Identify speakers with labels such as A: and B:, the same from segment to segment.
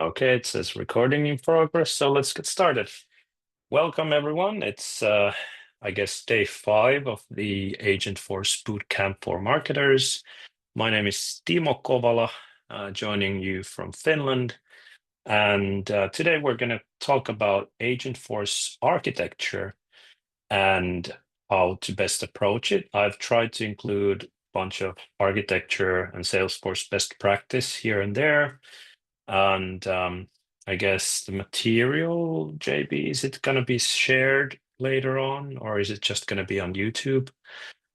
A: Okay, it says recording in progress, so let's get started. Welcome, everyone. It's, I guess, day 5 of the Agentforce Bootcamp for Marketers. My name is Timo Kovala, joining you from Finland. And today we're going to talk about Agentforce architecture and how to best approach it. I've tried to include a bunch of architecture and Salesforce best practice here and there. And I guess the material, JB, is it going to be shared later on, or is it just going to be on YouTube?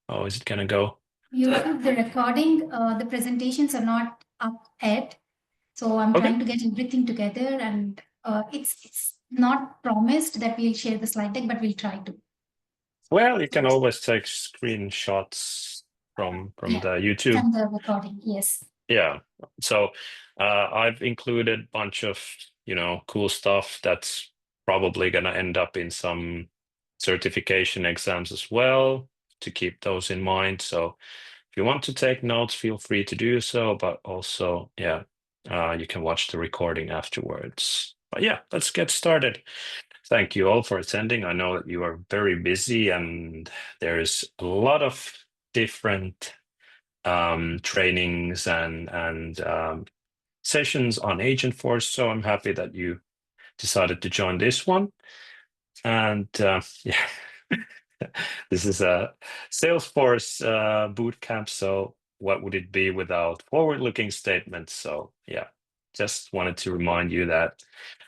A: How is it going to go?
B: YouTube, the recording, the presentations are not up yet. So I'm
A: Okay.
B: trying to get everything together, and it's not promised that we'll share the slide deck, but we'll try to.
A: Well, you
B: So
A: can always take screenshots from
B: yeah,
A: the YouTube.
B: from the recording, yes.
A: Yeah. So I've included a bunch of, cool stuff that's probably going to end up in some certification exams as well to keep those in mind. So if you want to take notes, feel free to do so, but also, yeah, you can watch the recording afterwards. But yeah, let's get started. Thank you all for attending. I know that you are very busy and there's a lot of different trainings and sessions on Agentforce. So I'm happy that you decided to join this one. And yeah, this is a Salesforce boot camp. So what would it be without forward-looking statements? So yeah, just wanted to remind you that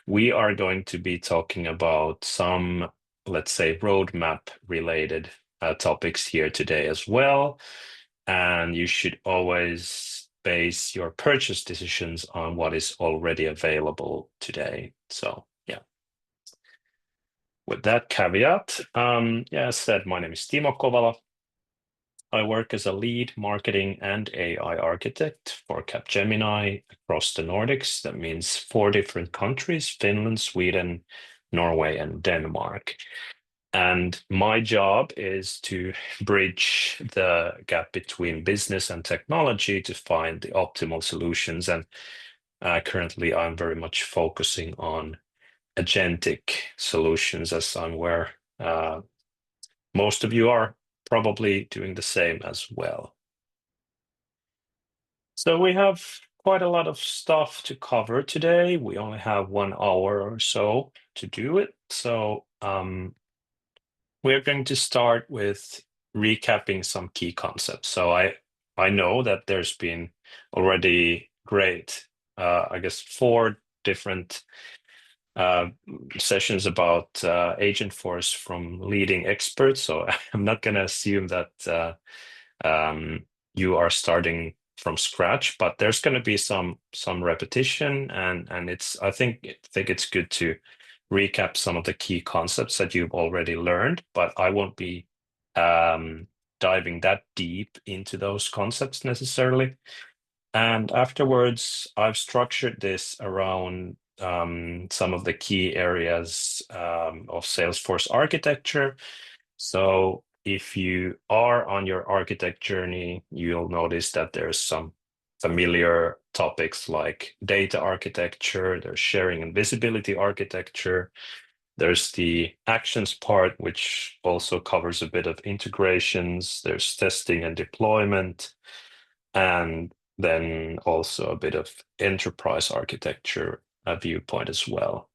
A: we are going to be talking about some, let's say, roadmap related topics here today as well. And you should always base your purchase decisions on what is already available today. So yeah. With that caveat, yeah, as said, my name is Timo Kovala. I work as a lead marketing and AI architect for Capgemini across the Nordics. That means 4 different countries: Finland, Sweden, Norway, and Denmark. And my job is to bridge the gap between business and technology to find the optimal solutions. And currently, I'm very much focusing on agentic solutions, as I'm aware most of you are probably doing the same as well. So we have quite a lot of stuff to cover today. We only have 1 hour or so to do it. So we're going to start with recapping some key concepts. So I know that there's been already great, I guess, 4 different uh, sessions about Agentforce from leading experts. So I'm not going to assume that you are starting from scratch, but there's going to be some repetition, and it's I think it's good to recap some of the key concepts that you've already learned. But I won't be diving that deep into those concepts necessarily. And afterwards, I've structured this around some of the key areas of Salesforce architecture. So if you are on your architect journey, you'll notice that there's some familiar topics like data architecture, there's sharing and visibility architecture, there's the actions part, which also covers a bit of integrations, there's testing and deployment, and then also a bit of enterprise architecture viewpoint as well.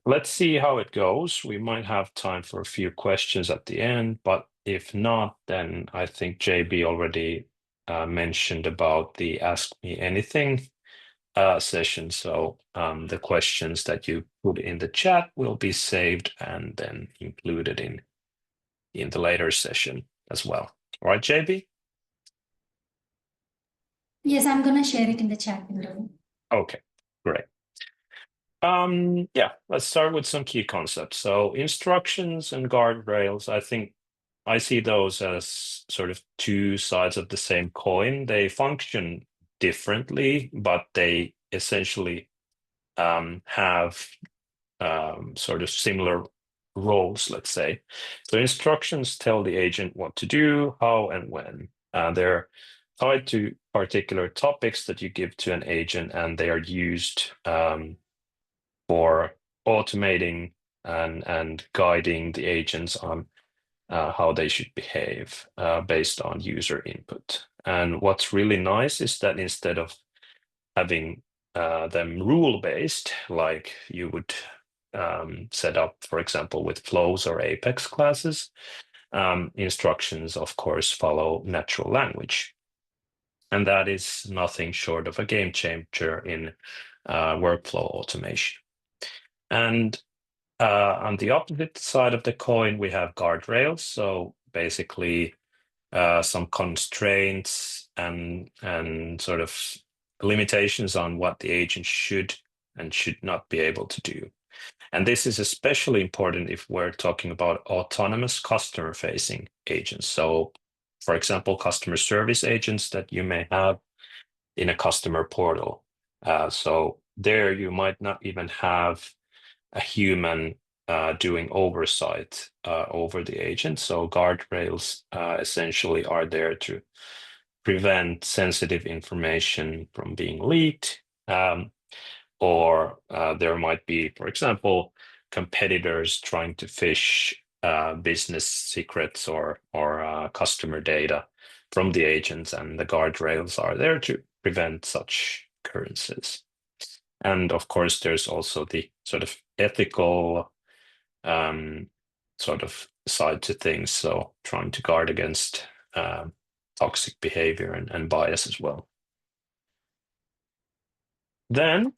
A: Let's see how it goes. We might have time for a few questions at the end, but if not, then I think JB already mentioned about the Ask Me Anything session. So the questions that you put in the chat will be saved and then included in the later session as well. All right, JB?
B: Yes, I'm gonna share it in the chat window.
A: Okay, great. Yeah, let's start with some key concepts. So instructions and guardrails, I think I see those as sort of 2 sides of the same coin. They function differently, but they essentially have sort of similar roles, let's say. So instructions tell the agent what to do, how, and when. They're tied to particular topics that you give to an agent, and they are used for automating and guiding the agents on how they should behave based on user input. And what's really nice is that instead of having them rule-based, like you would set up, for example, with flows or Apex classes, instructions, of course, follow natural language. And that is nothing short of a game changer in workflow automation. And on the opposite side of the coin, we have guardrails. So basically, some constraints and sort of limitations on what the agent should and should not be able to do. And this is especially important if we're talking about autonomous customer-facing agents. So, for example, customer service agents that you may have in a customer portal. So there you might not even have a human doing oversight over the agent. So guardrails essentially are there to prevent sensitive information from being leaked. Or there might be, for example, competitors trying to phish business secrets or customer data from the agents, and the guardrails are there to prevent such occurrences. And of course, there's also the sort of ethical sort of side to things. So trying to guard against toxic behavior and bias as well. Then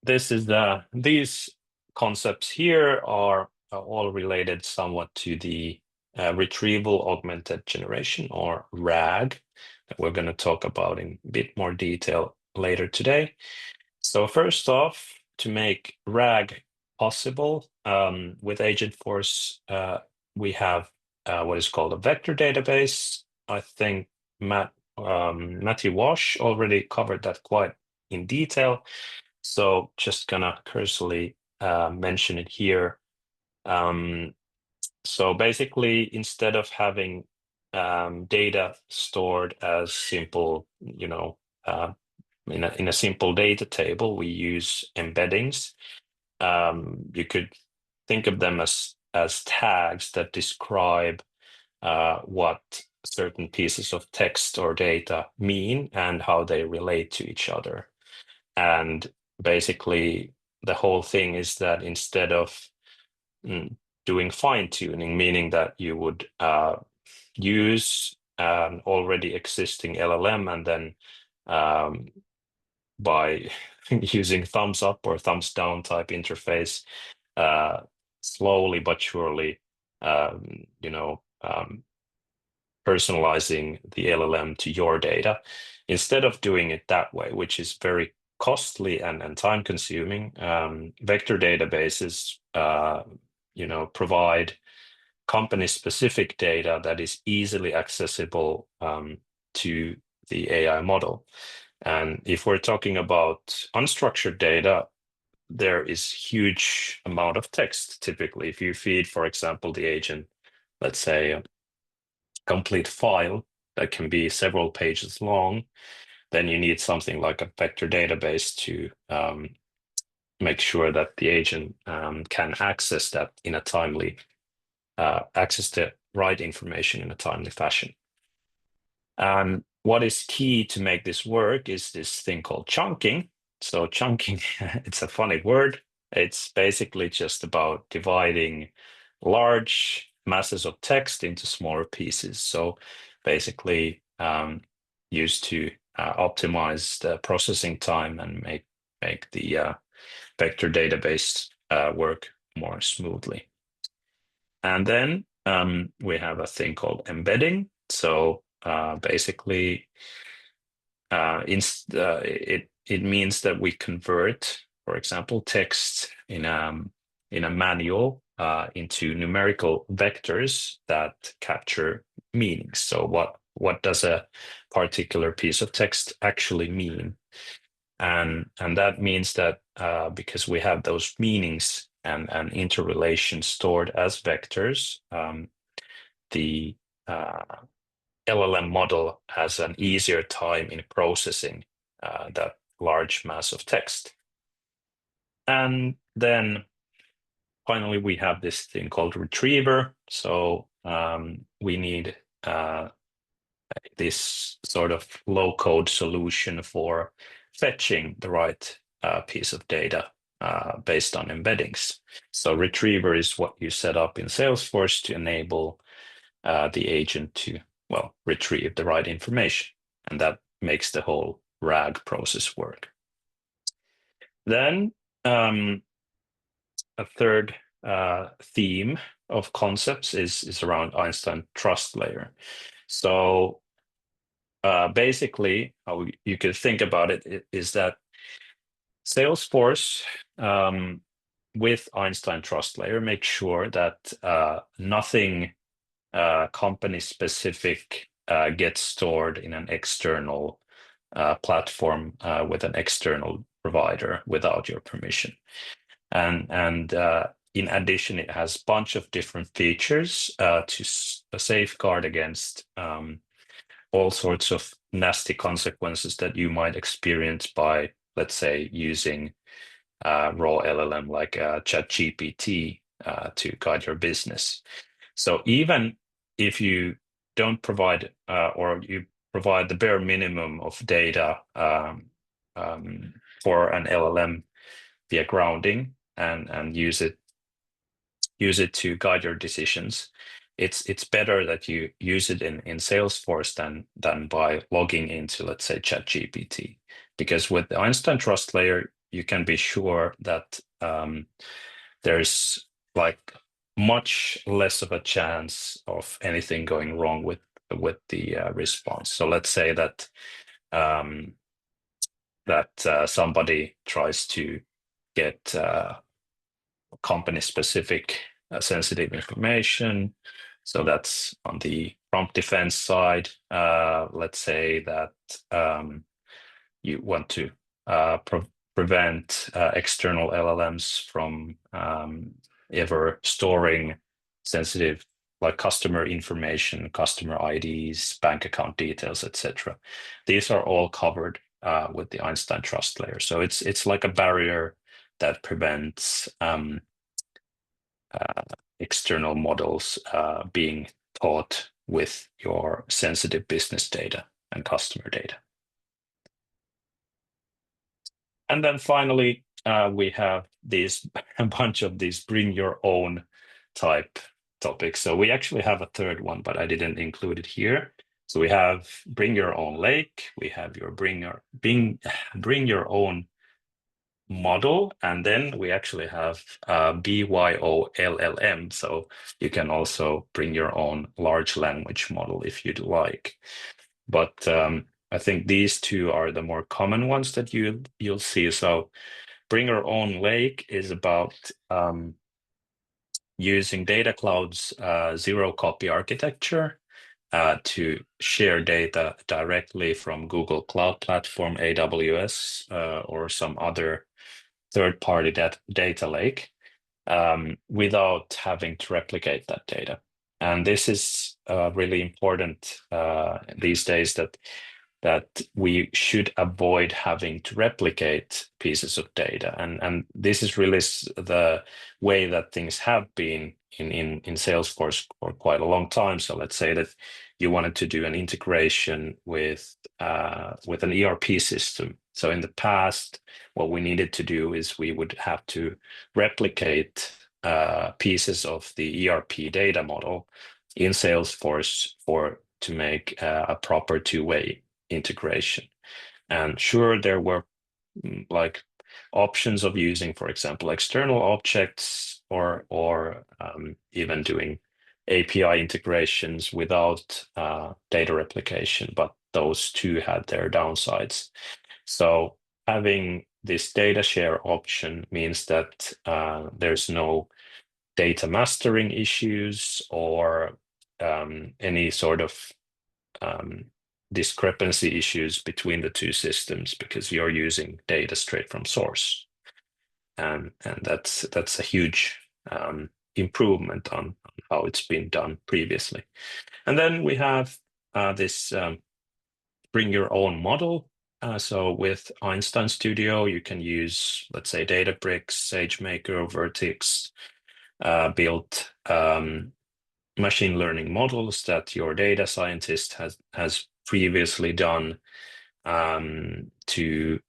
A: these concepts here are all related somewhat to the retrieval augmented generation, or RAG, that we're going to talk about in a bit more detail later today. So first off, to make RAG possible with Agentforce, we have what is called a vector database. I think Matthew Walsh already covered that quite in detail. So just gonna cursorily mention it here. So basically, instead of having data stored as simple, in a simple data table, we use embeddings. You could think of them as tags that describe what certain pieces of text or data mean and how they relate to each other. And basically, the whole thing is that instead of doing fine tuning, meaning that you would use an already existing LLM and then by using thumbs up or thumbs down type interface, slowly but surely, personalizing the LLM to your data. Instead of doing it that way, which is very costly and time consuming, vector databases, provide company specific data that is easily accessible to the AI model. And if we're talking about unstructured data, there is huge amount of text. Typically, if you feed, for example, the agent, let's say a complete file that can be several pages long, then you need something like a vector database to make sure that the agent can access that in a timely, access the right information in a timely fashion. What is key to make this work is this thing called chunking. So chunking, it's a funny word. It's basically just about dividing large masses of text into smaller pieces. So basically used to optimize the processing time and make the vector database work more smoothly. And then we have a thing called embedding. So basically, it means that we convert, for example, text in a manual into numerical vectors that capture meanings. So what does a particular piece of text actually mean? And that means that because we have those meanings and interrelations stored as vectors, the LLM model has an easier time in processing that large mass of text. And then finally, we have this thing called retriever. So we need this sort of low-code solution for fetching the right piece of data based on embeddings. So retriever is what you set up in Salesforce to enable the agent to, well, retrieve the right information. And that makes the whole RAG process work. Then a third theme of concepts is around Einstein trust layer. So basically, how you could think about it is that Salesforce with Einstein trust layer makes sure that nothing company specific gets stored in an external platform with an external provider without your permission. And in addition, it has a bunch of different features to safeguard against all sorts of nasty consequences that you might experience by, let's say, using raw LLM like ChatGPT to guide your business. So even if you don't provide or you provide the bare minimum of data for an LLM via grounding and use it to guide your decisions, it's better that you use it in Salesforce than by logging into, let's say, ChatGPT. Because with the Einstein trust layer, you can be sure that there's like much less of a chance of anything going wrong with the response. So let's say that somebody tries to get company specific sensitive information. So that's on the prompt defense side. Let's say that you want to prevent external LLMs from ever storing sensitive like customer information, customer IDs, bank account details, etc. These are all covered with the Einstein trust layer. So it's like a barrier that prevents external models being taught with your sensitive business data and customer data. And then finally, we have a bunch of these bring your own type topics. So we actually have a third one, but I didn't include it here. So we have bring your own lake. We have your bring your own model, and then we actually have BYOLLM. So you can also bring your own large language model if you'd like. But I think these two are the more common ones that you'll see. So bring your own lake is about using Data Cloud's zero copy architecture to share data directly from Google Cloud Platform, AWS, or some other third-party data lake without having to replicate that data. And this is really important these days that we should avoid having to replicate pieces of data. And this is really the way that things have been in Salesforce for quite a long time. So let's say that you wanted to do an integration with an ERP system. So in the past, what we needed to do is we would have to replicate pieces of the ERP data model in Salesforce to make a proper two-way integration. And sure, there were like options of using, for example, external objects or even doing API integrations without data replication, but those two had their downsides. So having this data share option means that there's no data mastering issues or any sort of discrepancy issues between the two systems because you're using data straight from source. And that's a huge improvement on how it's been done previously. And then we have this bring your own model. So with Einstein Studio, you can use, let's say, Databricks, SageMaker, Vertex, build machine learning models that your data scientist has previously done to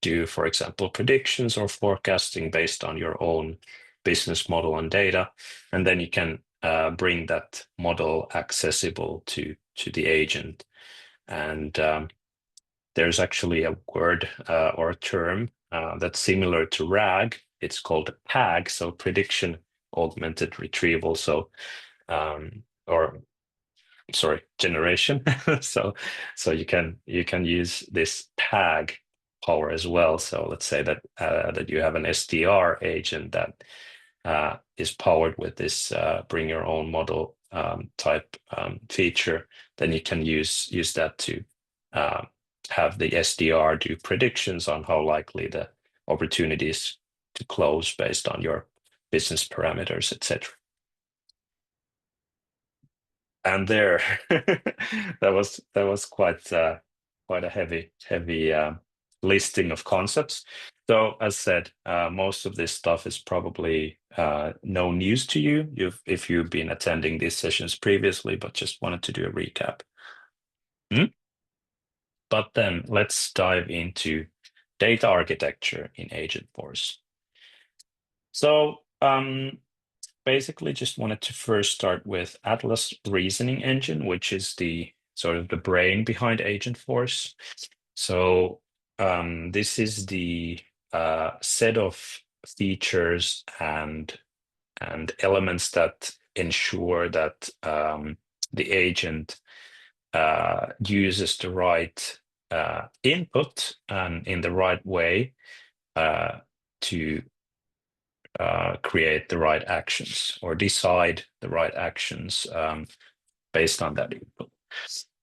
A: do, for example, predictions or forecasting based on your own business model and data. And then you can bring that model accessible to the agent. And there's actually a word or a term that's similar to RAG. It's called PAG, so prediction augmented retrieval. So or sorry, generation. So you can use this PAG power as well. So let's say that that you have an SDR agent that is powered with this bring your own model type feature. Then you can use that to have the SDR do predictions on how likely the opportunities to close based on your business parameters, etc. And there, that was quite a heavy listing of concepts. So as said, most of this stuff is probably no news to you if you've been attending these sessions previously, but just wanted to do a recap. But then let's dive into data architecture in Agentforce. So basically just wanted to first start with Atlas Reasoning Engine, which is the sort of the brain behind Agentforce. So this is the set of features and elements that ensure that the agent uses the right input and in the right way to create the right actions or decide the right actions based on that input.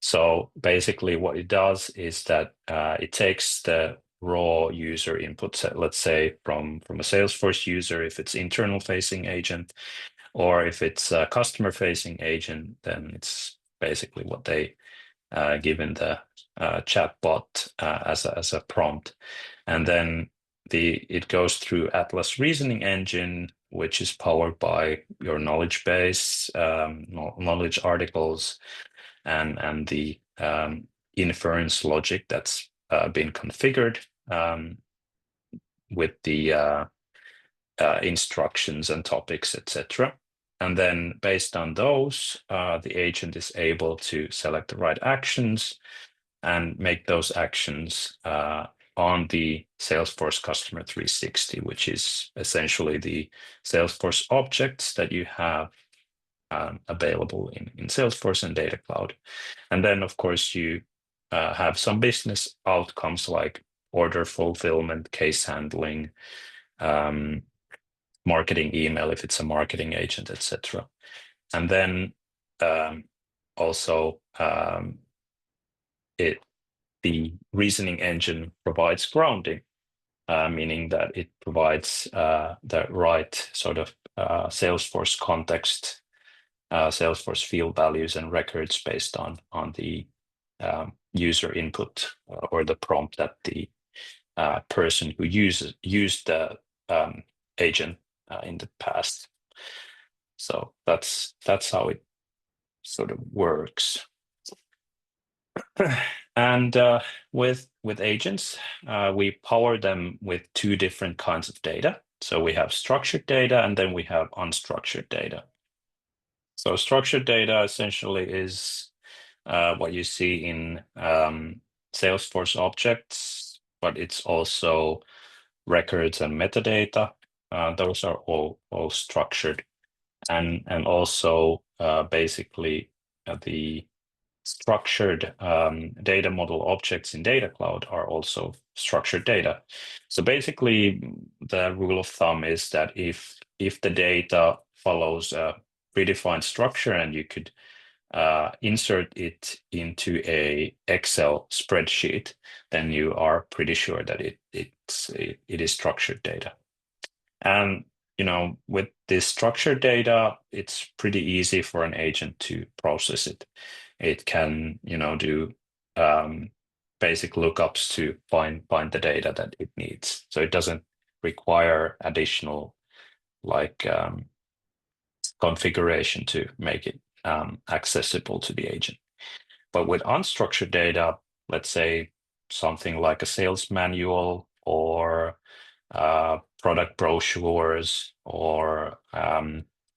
A: So basically what it does is that it takes the raw user input, let's say from a Salesforce user, if it's internal facing agent, or if it's a customer facing agent, then it's basically what they give in the chatbot as a prompt. And then it goes through Atlas Reasoning Engine, which is powered by your knowledge base, knowledge articles, and the inference logic that's been configured with the instructions and topics, etc. And then based on those, the agent is able to select the right actions and make those actions on the Salesforce Customer 360, which is essentially the Salesforce objects that you have available in Salesforce and Data Cloud. And then, of course, you have some business outcomes like order fulfillment, case handling, marketing email if it's a marketing agent, etc. And then also the reasoning engine provides grounding, meaning that it provides the right sort of Salesforce context, Salesforce field values and records based on the user input or the prompt that the person who used the agent in the past. So that's how it sort of works. And with agents, we power them with two different kinds of data. So we have structured data and then we have unstructured data. So structured data essentially is what you see in Salesforce objects, but it's also records and metadata. Those are all structured, and also basically the structured data model objects in Data Cloud are also structured data. So basically, the rule of thumb is that if the data follows a predefined structure and you could insert it into a Excel spreadsheet, then you are pretty sure that it is structured data. And with this structured data, it's pretty easy for an agent to process it. It can, do basic lookups to find the data that it needs. So it doesn't require additional like configuration to make it accessible to the agent. But with unstructured data, let's say something like a sales manual or product brochures or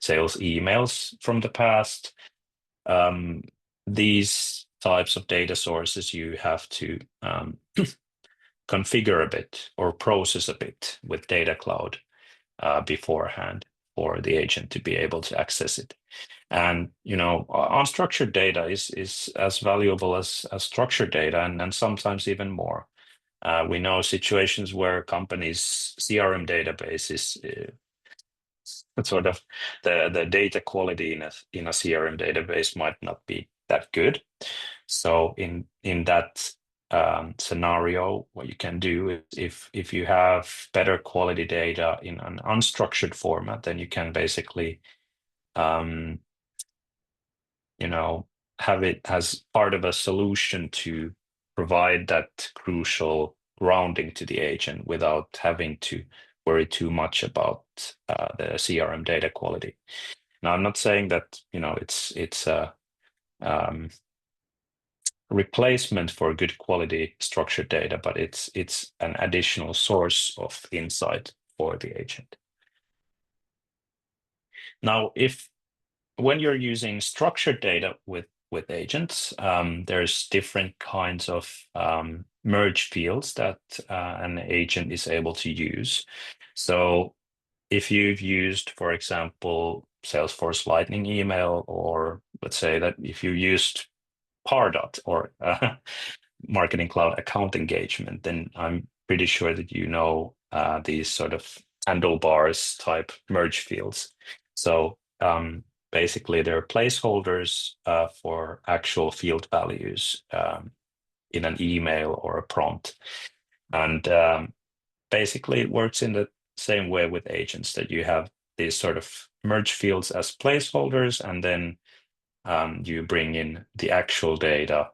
A: sales emails from the past, these types of data sources you have to configure a bit or process a bit with Data Cloud beforehand for the agent to be able to access it. And unstructured data is as valuable as structured data, and sometimes even more. We know situations where companies' CRM database is sort of the data quality in a CRM database might not be that good. So in that scenario, what you can do is if you have better quality data in an unstructured format, then you can basically um, have it as part of a solution to provide that crucial grounding to the agent without having to worry too much about the CRM data quality. Now, I'm not saying that it's a replacement for good quality structured data, but it's an additional source of insight for the agent. Now, when you're using structured data with agents, there's different kinds of merge fields that an agent is able to use. So if you've used, for example, Salesforce Lightning email, or let's say that if you used Pardot or Marketing Cloud account engagement, then I'm pretty sure that these sort of handlebars type merge fields. So basically, they're placeholders for actual field values in an email or a prompt. And basically, it works in the same way with agents, that you have these sort of merge fields as placeholders, and then you bring in the actual data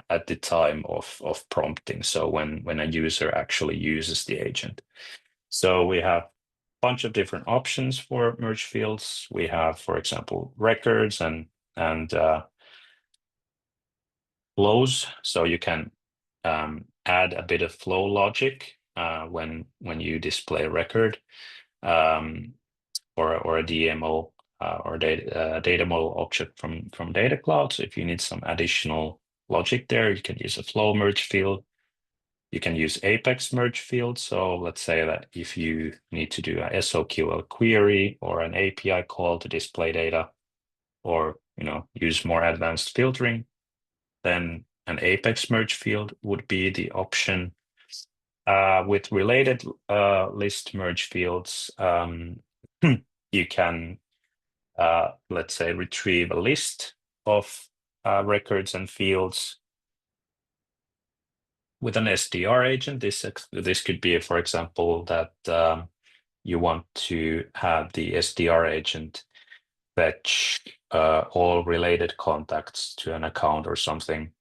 A: at the time of prompting. So when a user actually uses the agent. So we have a bunch of different options for merge fields. We have, for example, records and flows. So you can add a bit of flow logic when you display a record or a DMO or data model object from Data Cloud. So if you need some additional logic there, you can use a flow merge field. You can use Apex merge field. So let's say that if you need to do a SOQL query or an API call to display data, or use more advanced filtering, then an Apex merge field would be the option. With related list merge fields, you can let's say retrieve a list of records and fields with an SDR agent. This could be, for example, that you want to have the SDR agent fetch all related contacts to an account or something,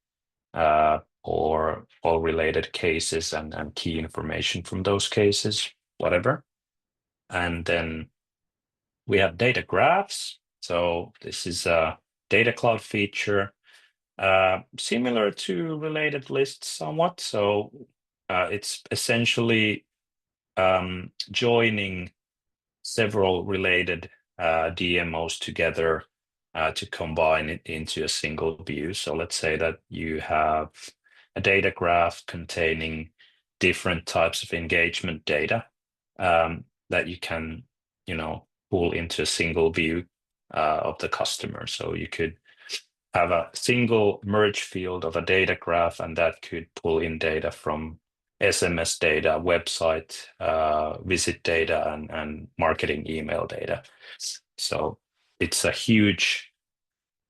A: or all related cases and key information from those cases, whatever. And then we have data graphs. So this is a Data Cloud feature, similar to related lists somewhat. So it's essentially joining several related DMOs together to combine it into a single view. So let's say that you have a data graph containing different types of engagement data that you can, pull into a single view of the customer. So you could have a single merge field of a data graph, and that could pull in data from SMS data, website visit data, and marketing email data. So it's a huge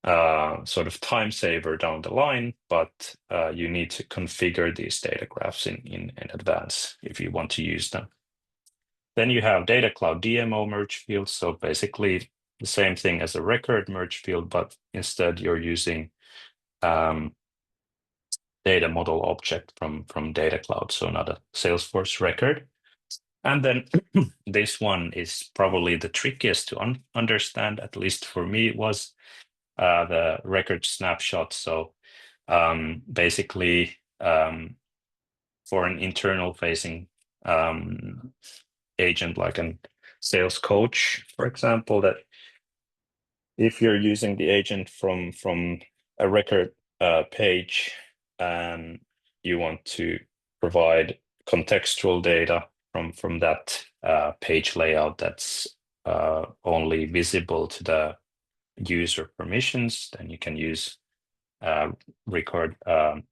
A: sort of time saver down the line, but you need to configure these data graphs in advance if you want to use them. Then you have Data Cloud DMO merge fields. So basically the same thing as a record merge field, but instead you're using data model object from Data Cloud, so not a Salesforce record. And then this one is probably the trickiest to understand, at least for me, it was the record snapshot. So basically, for an internal facing agent like a sales coach, for example, that if you're using the agent from a record page and you want to provide contextual data from that page layout that's only visible to the user permissions, then you can use record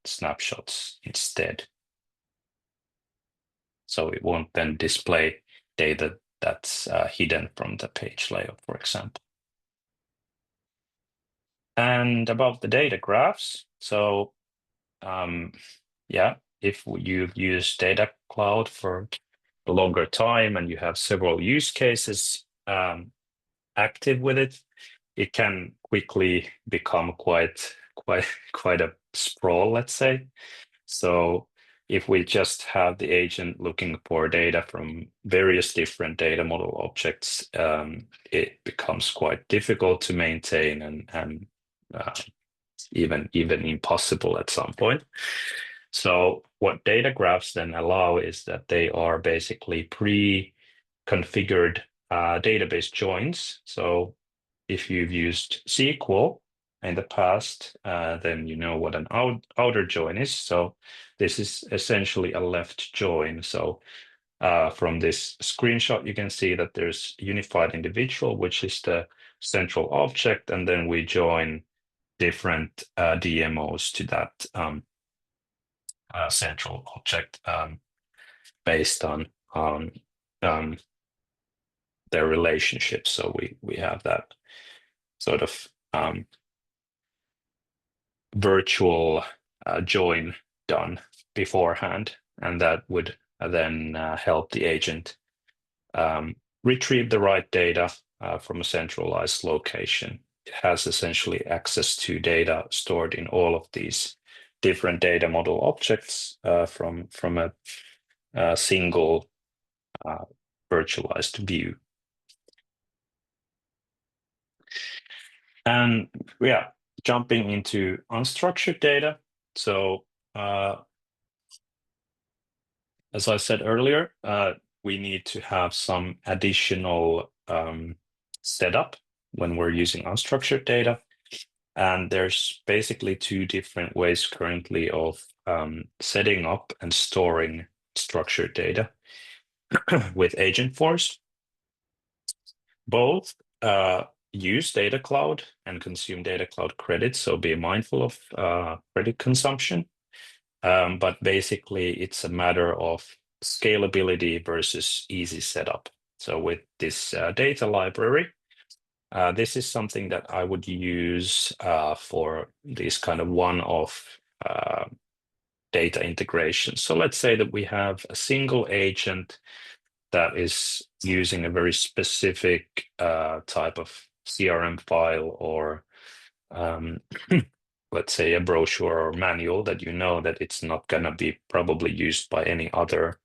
A: snapshots instead. So it won't then display data that's hidden from the page layout, for example. And about the data graphs, so yeah, if you've used Data Cloud for a longer time and you have several use cases active with it, it can quickly become quite a sprawl, let's say. So if we just have the agent looking for data from various different data model objects, it becomes quite difficult to maintain and even impossible at some point. So what data graphs then allow is that they are basically pre-configured database joins. So if you've used SQL in the past, then you know what an outer join is. So this is essentially a left join. So from this screenshot, you can see that there's unified individual, which is the central object, and then we join different DMOs to that central object based on their relationship. So we have that sort of virtual join done beforehand, and that would then help the agent retrieve the right data from a centralized location. It has essentially access to data stored in all of these different data model objects from a single virtualized view. And yeah, jumping into unstructured data. So as I said earlier, we need to have some additional setup when we're using unstructured data. And there's basically two different ways currently of setting up and storing structured data with Agentforce. Both use Data Cloud and consume Data Cloud credits, so be mindful of credit consumption. But basically, it's a matter of scalability versus easy setup. So with this data library, this is something that I would use for these kind of one-off data integrations. So let's say that we have a single agent that is using a very specific type of CRM file or let's say a brochure or manual that you know that it's not going to be probably used by any other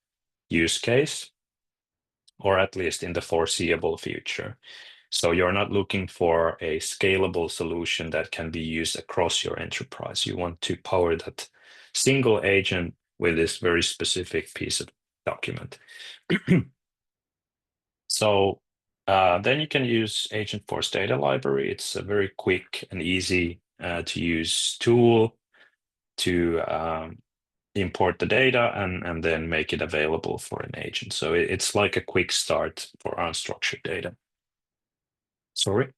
A: use case, or at least in the foreseeable future. So you're not looking for a scalable solution that can be used across your enterprise. You want to power that single agent with this very specific piece of document. So then you can use Agentforce Data Library. It's a very quick and easy to use tool to import the data and then make it available for an agent. So it's like a quick start for unstructured data. Sorry.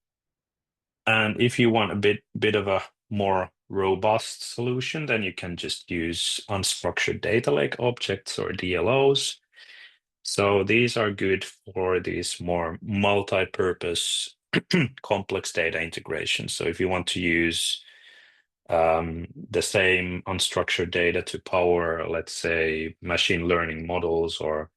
A: And if you want a bit of a more robust solution, then you can just use unstructured data lake objects or DLOs. So these are good for these more multi-purpose complex data integrations. So if you want to use the same unstructured data to power, let's say, machine learning models or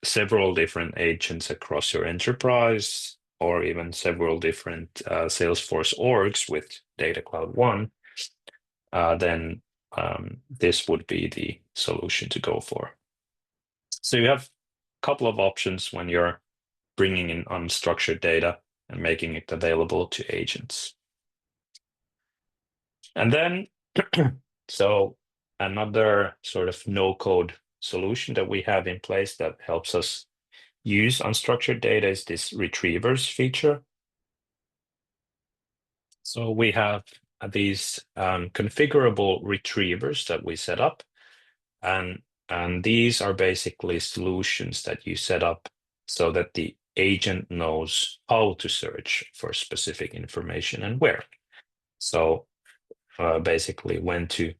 A: several different agents across your enterprise, or even several different Salesforce orgs with Data Cloud 1, then this would be the solution to go for. So you have a couple of options when you're bringing in unstructured data and making it available to agents. And then, so another sort of no-code solution that we have in place that helps us use unstructured data is this retrievers feature. So we have these configurable retrievers that we set up, and these are basically solutions that you set up so that the agent knows how to search for specific information and where. So basically when to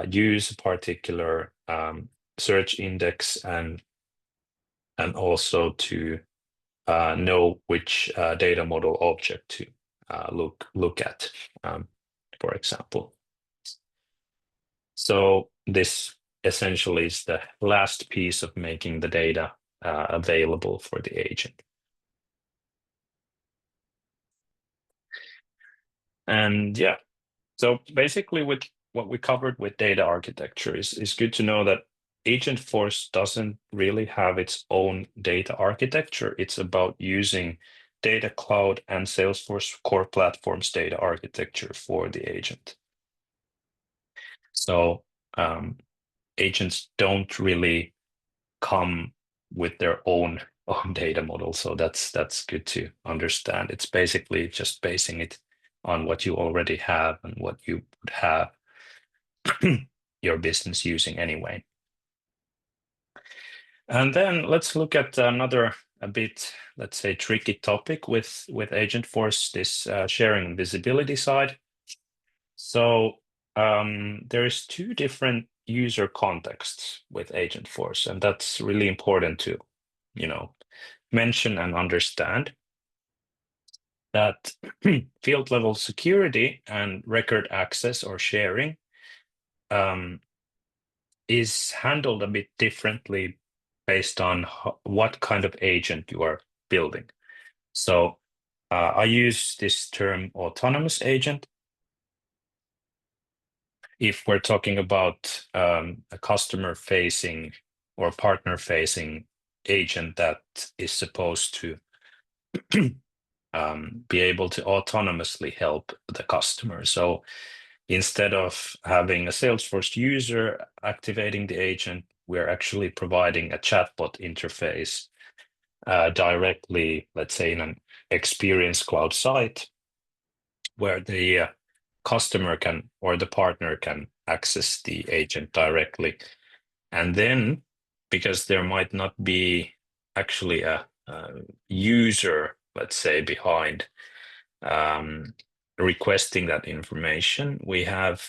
A: use a particular search index and also to know which data model object to look at, for example. So this essentially is the last piece of making the data available for the agent. And yeah, so basically with what we covered with data architecture is good to know that Agentforce doesn't really have its own data architecture. It's about using Data Cloud and Salesforce Core Platform's data architecture for the agent. So agents don't really come with their own data model. So that's good to understand. It's basically just basing it on what you already have and what you would have your business using anyway. And then let's look at another a bit, let's say, tricky topic with Agentforce, this sharing and visibility side. So there's two different user contexts with Agentforce, and that's really important to, mention and understand that field level security and record access or sharing is handled a bit differently based on what kind of agent you are building. So I use this term autonomous agent if we're talking about a customer-facing or partner-facing agent that is supposed to be able to autonomously help the customer. So instead of having a Salesforce user activating the agent, we're actually providing a chatbot interface directly, let's say, in an Experience Cloud site where the customer can or the partner can access the agent directly. And then, because there might not be actually a user, let's say, behind requesting that information, we have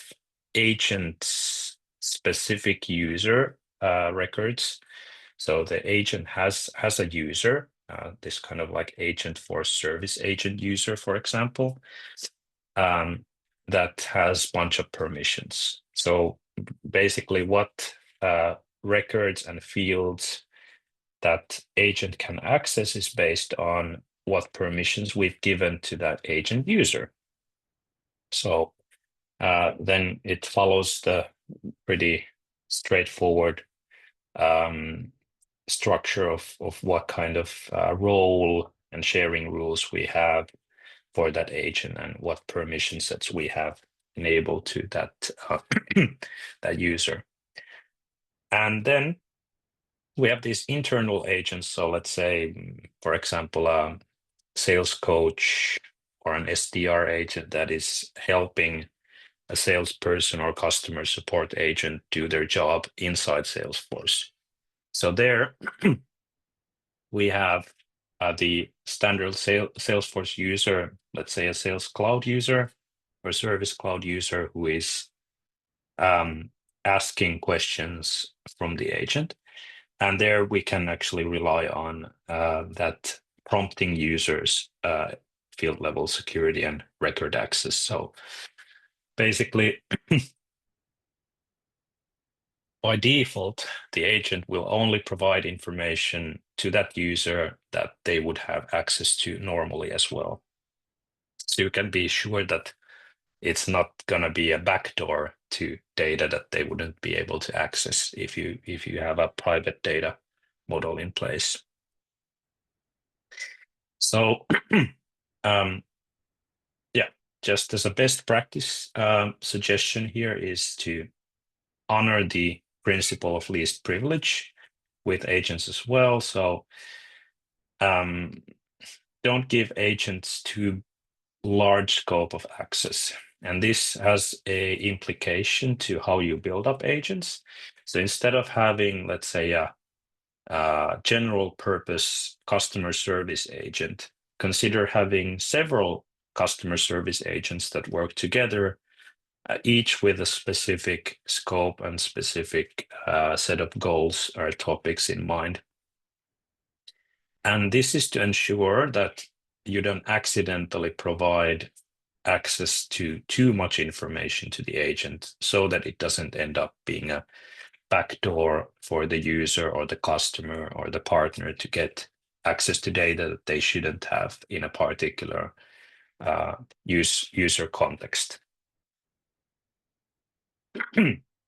A: agent-specific user records. So the agent has a user, this kind of like Agentforce service agent user, for example, that has a bunch of permissions. So basically what records and fields that agent can access is based on what permissions we've given to that agent user. So then it follows the pretty straightforward structure of what kind of role and sharing rules we have for that agent and what permission sets we have enabled to that that user. And then we have these internal agents. So let's say, for example, a sales coach or an SDR agent that is helping a salesperson or customer support agent do their job inside Salesforce. So there we have the standard Salesforce user, let's say a Sales Cloud user or Service Cloud user who is asking questions from the agent. And there we can actually rely on that prompting users field level security and record access. So basically, by default, the agent will only provide information to that user that they would have access to normally as well. So you can be sure that it's not going to be a backdoor to data that they wouldn't be able to access if you have a private data model in place. So yeah, just as a best practice suggestion here is to honor the principle of least privilege with agents as well. So don't give agents too large scope of access. And this has a implication to how you build up agents. So instead of having, let's say, a general purpose customer service agent, consider having several customer service agents that work together, each with a specific scope and specific set of goals or topics in mind. And this is to ensure that you don't accidentally provide access to too much information to the agent so that it doesn't end up being a backdoor for the user or the customer or the partner to get access to data that they shouldn't have in a particular user context.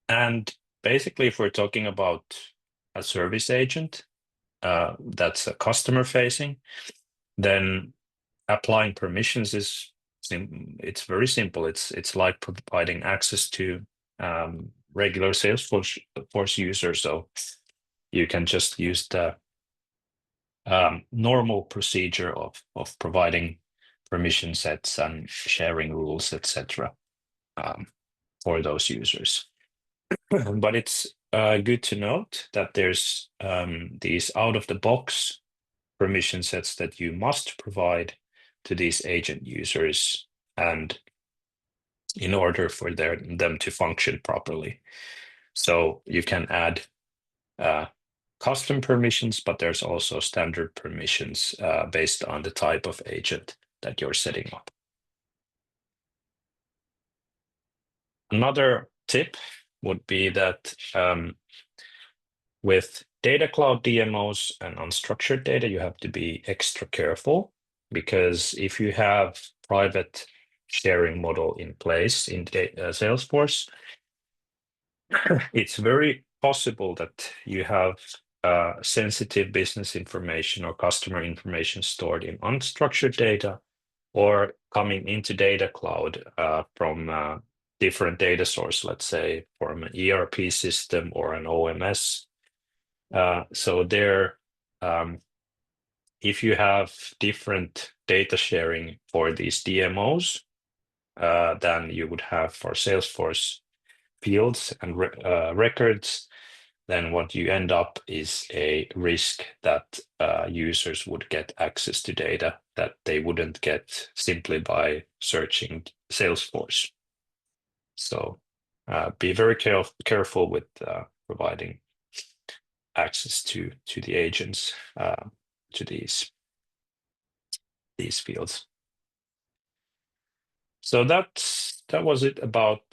A: And basically, if we're talking about a service agent that's a customer facing, then applying permissions is it's very simple. It's like providing access to regular Salesforce users. So you can just use the normal procedure of providing permission sets and sharing rules, etc., for those users. But it's good to note that there's these out-of-the-box permission sets that you must provide to these agent users, and in order for them to function properly. So you can add custom permissions, but there's also standard permissions based on the type of agent that you're setting up. Another tip would be that with data cloud DMOs and unstructured data, you have to be extra careful, because if you have private sharing model in place in Salesforce, it's very possible that you have sensitive business information or customer information stored in unstructured data or coming into data cloud from different data source, let's say from an ERP system or an OMS. So there, if you have different data sharing for these DMOs than you would have for Salesforce fields and records, then what you end up is a risk that users would get access to data that they wouldn't get simply by searching Salesforce. So be very careful with providing access to the agents to these fields. So that was it about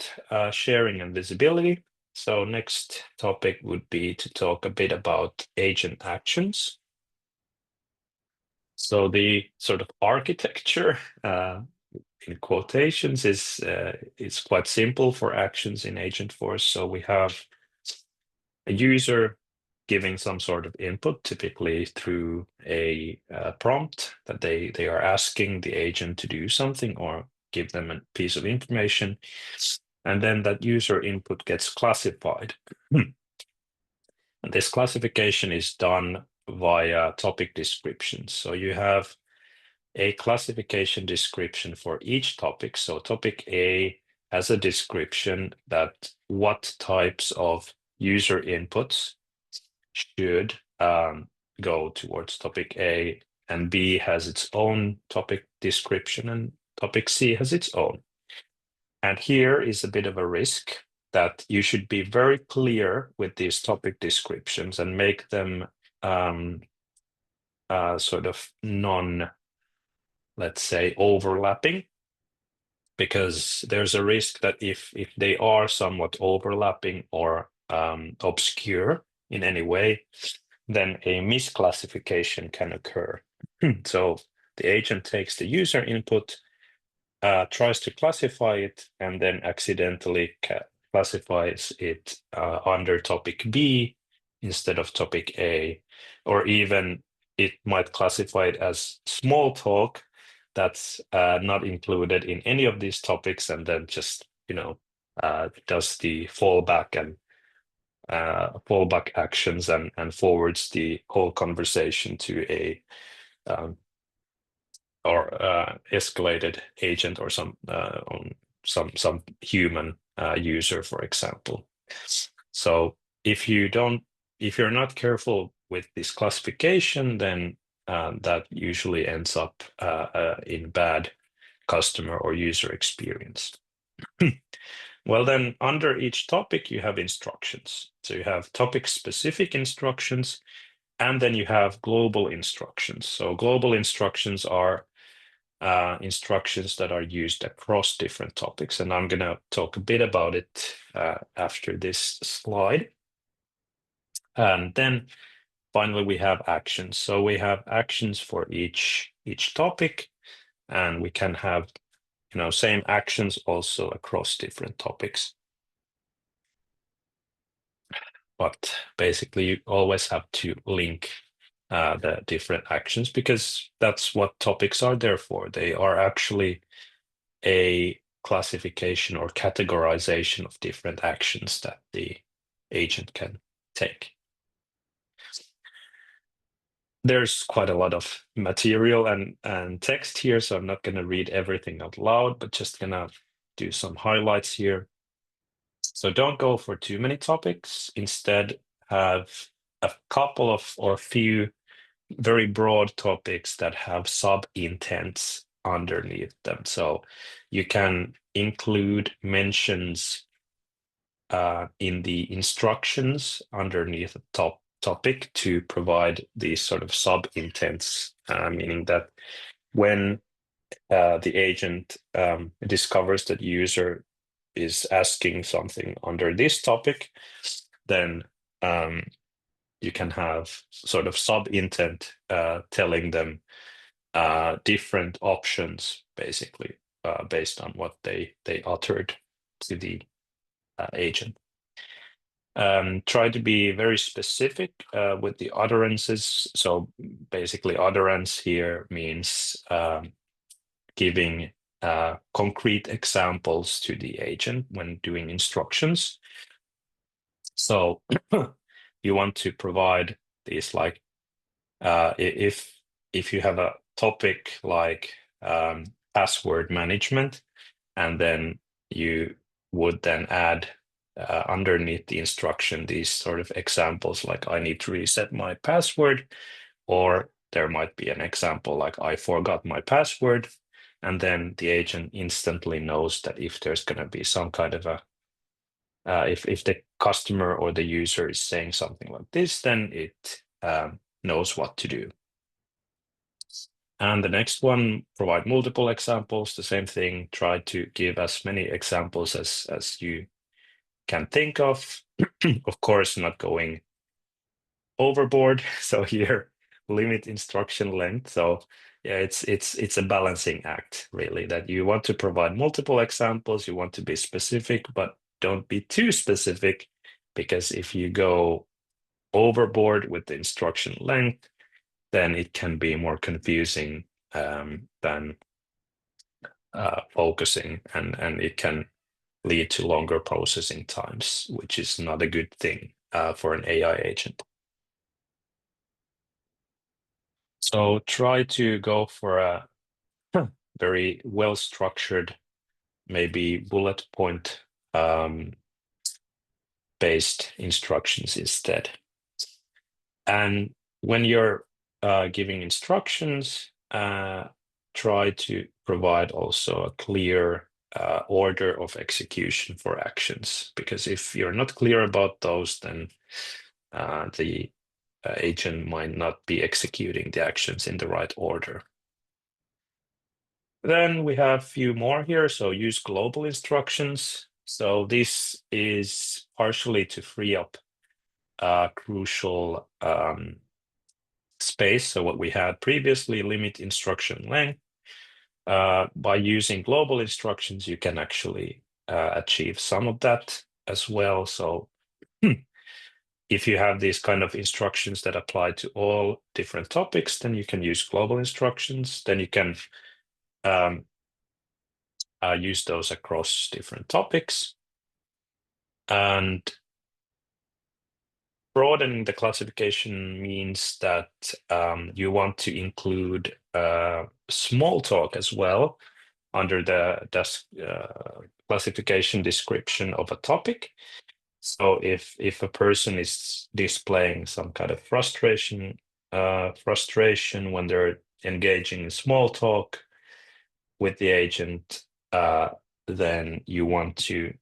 A: sharing and visibility. So next topic would be to talk a bit about agent actions. So the sort of architecture in quotations is quite simple for actions in Agentforce. So we have a user giving some sort of input, typically through a prompt that they are asking the agent to do something or give them a piece of information. And then that user input gets classified. And this classification is done via topic descriptions. So you have a classification description for each topic. So topic A has a description that what types of user inputs should go towards topic A, and B has its own topic description, and topic C has its own. And here is a bit of a risk that you should be very clear with these topic descriptions and make them sort of let's say, overlapping, because there's a risk that if they are somewhat overlapping or obscure in any way, then a misclassification can occur. So the agent takes the user input tries to classify it and then accidentally classifies it under topic B instead of topic A, or even it might classify it as small talk that's not included in any of these topics, and then just does the fallback actions and forwards the whole conversation to a or escalated agent or some human user, for example. So if you're not careful with this classification, then that usually ends up in bad customer or user experience. Well, then under each topic, you have instructions. So you have topic-specific instructions, and then you have global instructions. So global instructions are instructions that are used across different topics. And I'm going to talk a bit about it after this slide. And then finally, we have actions. So we have actions for each topic, and we can have same actions also across different topics. But basically, you always have to link the different actions, because that's what topics are there for. They are actually a classification or categorization of different actions that the agent can take. There's quite a lot of material and text here, so I'm not going to read everything out loud, but just going to do some highlights here. So don't go for too many topics. Instead, have a couple of or a few very broad topics that have sub-intents underneath them. So you can include mentions in the instructions underneath a topic to provide these sort of sub-intents, meaning that when the agent discovers that user is asking something under this topic, then you can have sort of sub-intent telling them different options, basically, based on what they uttered to the agent. Try to be very specific with the utterances. So basically, utterance here means giving concrete examples to the agent when doing instructions. So you want to provide these, like if you have a topic like password management, and then you would then add underneath the instruction these sort of examples, like I need to reset my password, or there might be an example like I forgot my password, and then the agent instantly knows that if there's going to be some kind of a if the customer or the user is saying something like this, then it knows what to do. And the next one, provide multiple examples. The same thing, try to give as many examples as you can think of. Of course, not going overboard. So here, limit instruction length. So yeah, it's a balancing act, really, that you want to provide multiple examples, you want to be specific, but don't be too specific, because if you go overboard with the instruction length, then it can be more confusing than focusing, and it can lead to longer processing times, which is not a good thing for an AI agent. So try to go for a very well-structured, maybe bullet point based instructions instead. And when you're giving instructions, try to provide also a clear order of execution for actions, because if you're not clear about those, then the agent might not be executing the actions in the right order. Then we have a few more here. So use global instructions. So this is partially to free up crucial space. So what we had previously, limit instruction length. by using global instructions, you can actually achieve some of that as well. So if you have these kind of instructions that apply to all different topics, then you can use global instructions. Then you can use those across different topics. And broadening the classification means that you want to include small talk as well under the classification description of a topic. So if a person is displaying some kind of frustration when they're engaging in small talk with the agent, then you want to,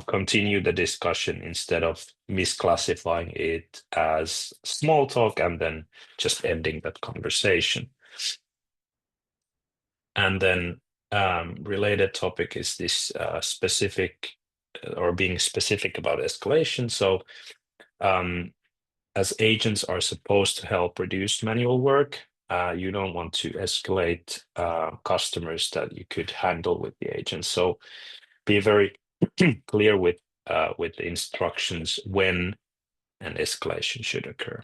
A: continue the discussion instead of misclassifying it as small talk and then just ending that conversation. And then related topic is this specific or being specific about escalation. So as agents are supposed to help reduce manual work, you don't want to escalate customers that you could handle with the agent. So be very clear with the instructions when an escalation should occur.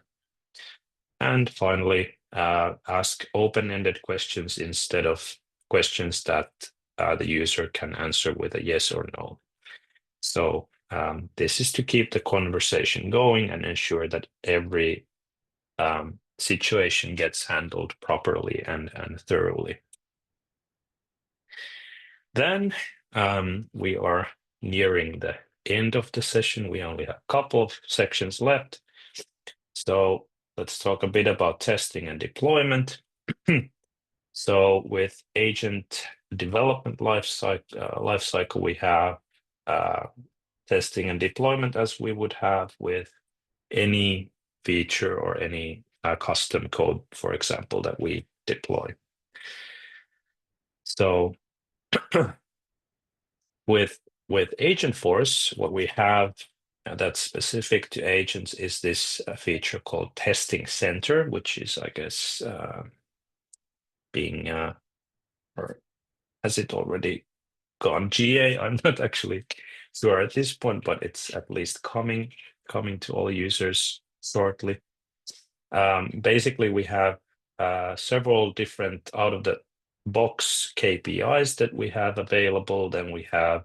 A: And finally, ask open-ended questions instead of questions that the user can answer with a yes or no. So this is to keep the conversation going and ensure that every situation gets handled properly and thoroughly. Then we are nearing the end of the session. We only have a couple of sections left. So let's talk a bit about testing and deployment. So with agent development lifecycle, we have testing and deployment as we would have with any feature or any custom code, for example, that we deploy. So with Agentforce, what we have that's specific to agents is this feature called Testing Center, which is, I guess, being or has it already gone GA? I'm not actually sure at this point, but it's at least coming to all users shortly. Basically, we have several different out-of-the-box KPIs that we have available. Then we have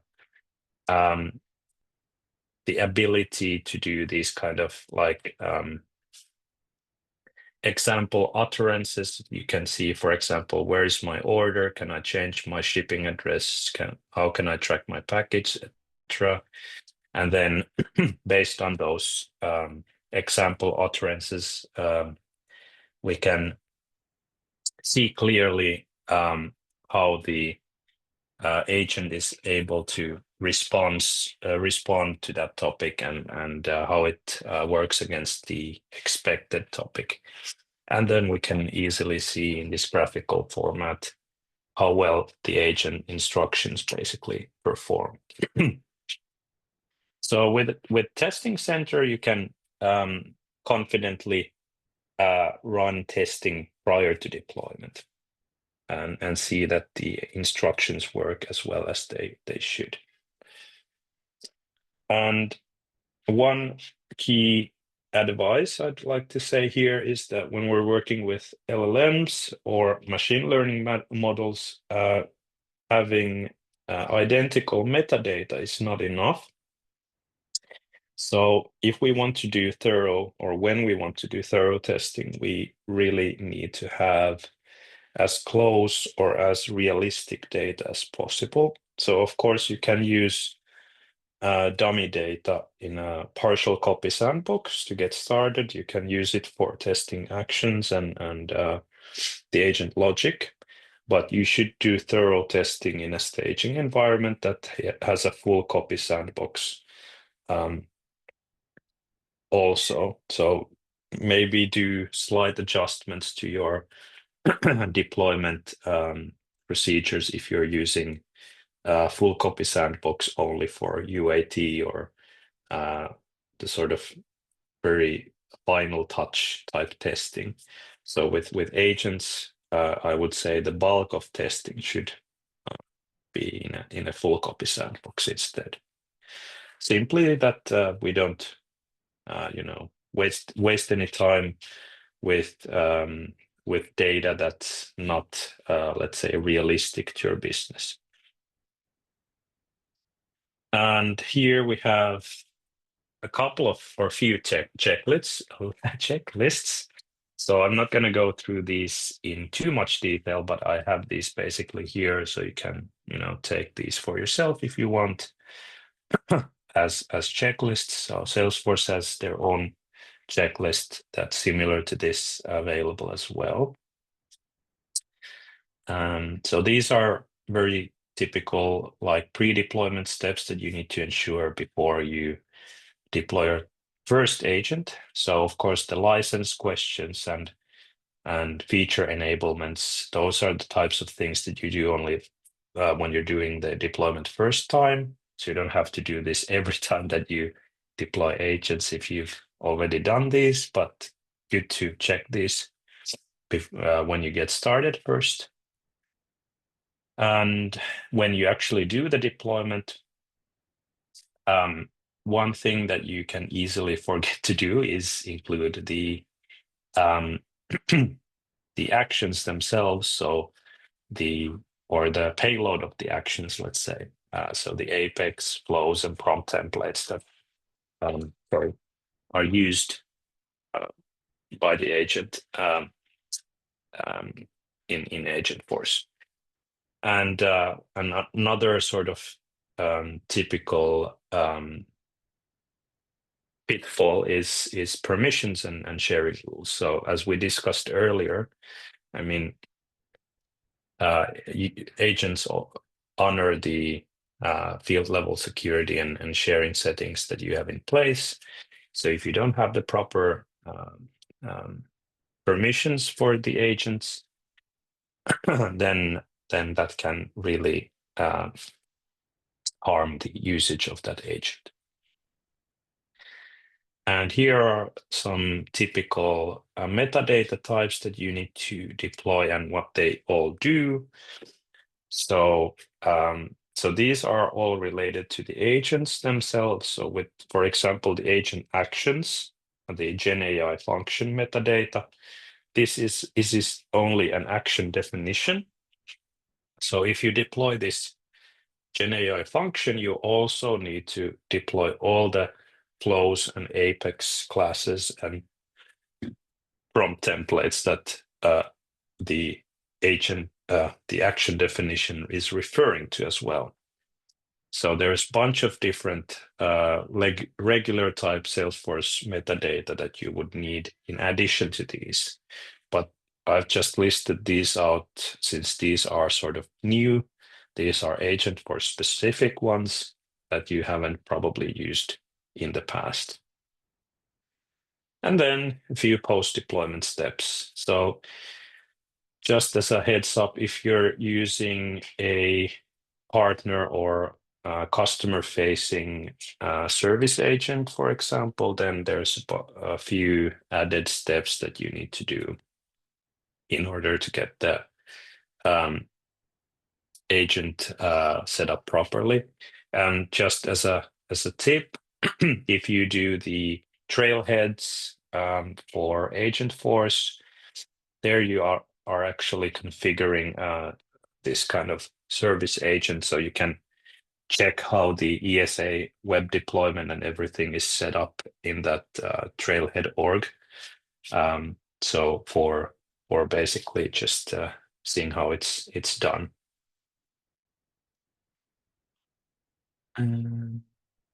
A: the ability to do these kind of like example utterances. You can see, for example, where is my order? Can I change my shipping address? How can I track my package, etc. And then based on those example utterances, we can see clearly how the agent is able to respond to that topic and how it works against the expected topic. And then we can easily see in this graphical format how well the agent instructions basically perform. So with Testing Center, you can confidently run testing prior to deployment and see that the instructions work as well as they should. And one key advice I'd like to say here is that when we're working with LLMs or machine learning models, having identical metadata is not enough. So if we want to do thorough, or when we want to do thorough testing, we really need to have as close or as realistic data as possible. So of course you can use dummy data in a partial copy sandbox to get started. You can use it for testing actions and the agent logic, but you should do thorough testing in a staging environment that has a full copy sandbox also. So maybe do slight adjustments to your deployment procedures if you're using full copy sandbox only for UAT or the sort of very final touch type testing. So with agents, I would say the bulk of testing should be in a full copy sandbox instead. Simply that we don't, waste any time with data that's not, let's say, realistic to your business. And here we have a couple of or a few checklists. So I'm not going to go through these in too much detail, but I have these basically here, so you can, take these for yourself if you want as checklists. So Salesforce has their own checklist that's similar to this available as well. So these are very typical like pre-deployment steps that you need to ensure before you deploy your first agent. So of course the license questions and feature enablements, those are the types of things that you do only when you're doing the deployment first time. So you don't have to do this every time that you deploy agents if you've already done these, but good to check these when you get started first. And when you actually do the deployment, one thing that you can easily forget to do is include the the actions themselves. So the payload of the actions, let's say. So the Apex flows and prompt templates that are used by the agent in Agentforce. And another sort of typical pitfall is permissions and sharing rules. So as we discussed earlier, I mean, agents honor the field level security and sharing settings that you have in place. So if you don't have the proper permissions for the agents, then that can really harm the usage of that agent. And here are some typical metadata types that you need to deploy and what they all do. So these are all related to the agents themselves. So with, for example, the agent actions, the GenAI function metadata, this is only an action definition. So if you deploy this GenAI function, you also need to deploy all the flows and Apex classes and prompt templates that the action definition is referring to as well. So there's a bunch of different regular type Salesforce metadata that you would need in addition to these. But I've just listed these out since these are sort of new. These are Agentforce specific ones that you haven't probably used in the past. And then a few post-deployment steps. So just as a heads up, if you're using a partner or customer-facing service agent, for example, then there's a few added steps that you need to do in order to get the agent set up properly. And just as a tip, if you do the trailheads for Agentforce, there you are actually configuring this kind of service agent, so you can check how the ESA web deployment and everything is set up in that trailhead org. So for basically just seeing how it's done.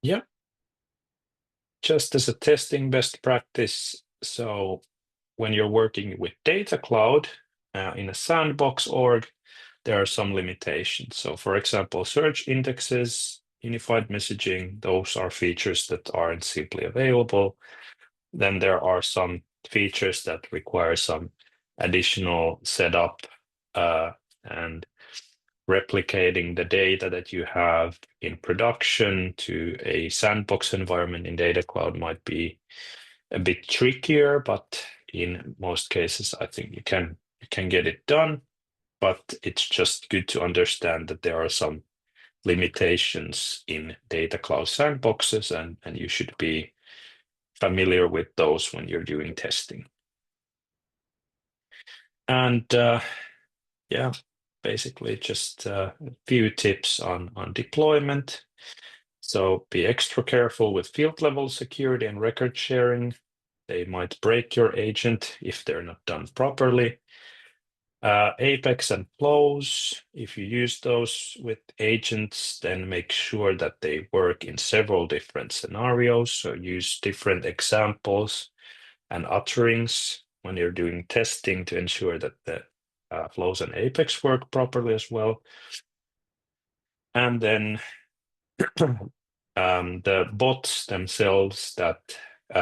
A: Yeah, just as a testing best practice. So when you're working with Data Cloud in a sandbox org, there are some limitations. So for example, search indexes, unified messaging, those are features that aren't simply available. Then there are some features that require some additional setup and replicating the data that you have in production to a sandbox environment in Data Cloud might be a bit trickier, but in most cases, I think you can you can get it done, but it's just good to understand that there are some limitations in data cloud sandboxes, and you should be familiar with those when you're doing testing. And yeah, basically just a few tips on deployment. So be extra careful with field level security and record sharing. They might break your agent if they're not done properly. Apex and flows, if you use those with agents, then make sure that they work in several different scenarios. So use different examples and utterings when you're doing testing to ensure that the flows and Apex work properly as well. And then the bots themselves that